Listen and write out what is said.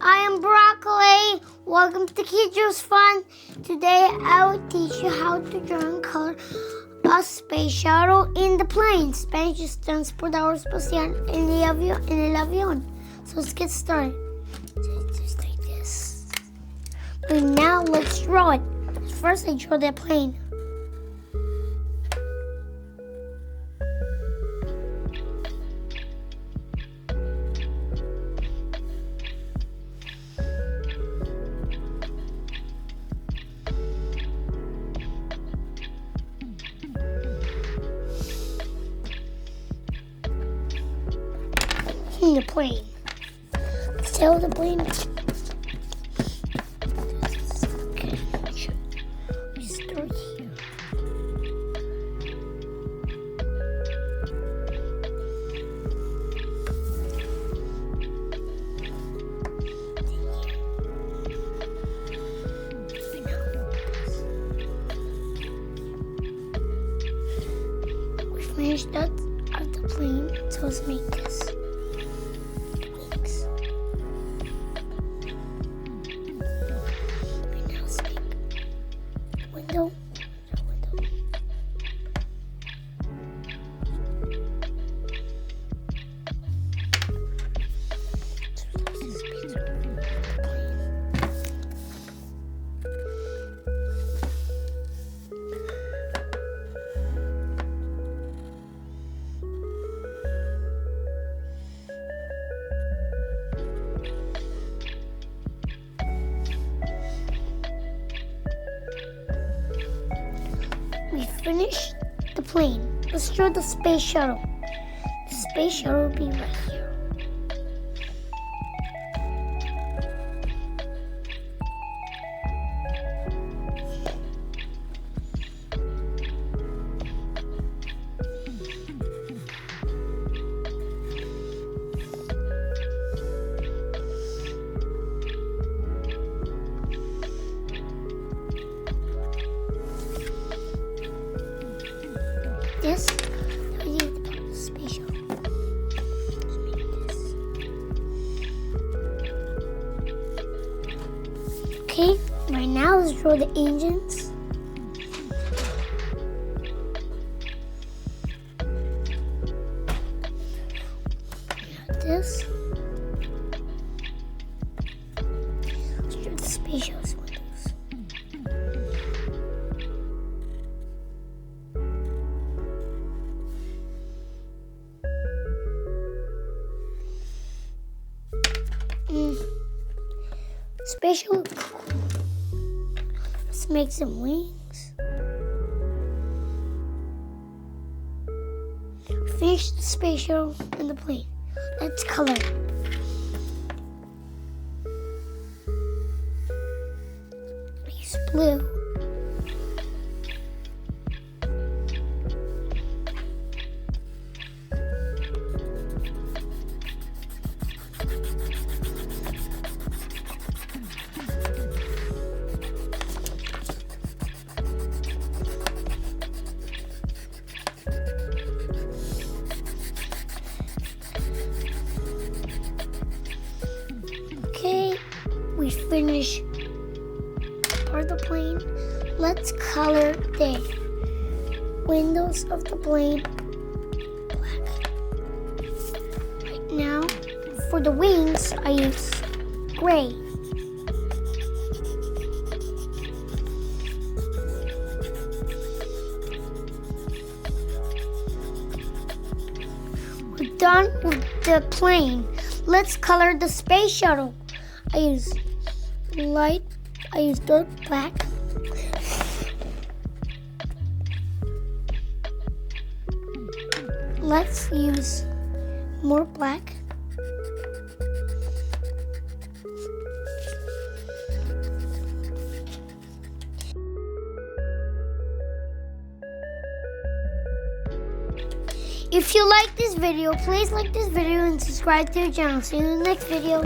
I am Broccoli. Welcome to KidDraws Fun. Today I will teach you how to draw and color a space shuttle in the plane. Spanish is transportador espacial en el avión. So let's get started. Just like this. But now let's draw it. First I draw the plane. The plane. Sail the plane. Okay, we start here. We finished that of the plane, so let's make this. Window. We finished the plane. Let's draw the space shuttle. The space shuttle will be right here. This, we need to put the space shuttle. Let's make this. Okay, right now let's draw the engines. This. Let's draw the space shuttle's windows. Special. Let's make some wings. Finish the space shuttle and the plane. Let's color. Use blue. We finish part of the plane. Let's color the windows of the plane black. Right now, for the wings, I use gray. We're done with the plane. Let's color the space shuttle. I use dark black. Let's use more black. If you like this video, please like this video and subscribe to the channel. See you in the next video.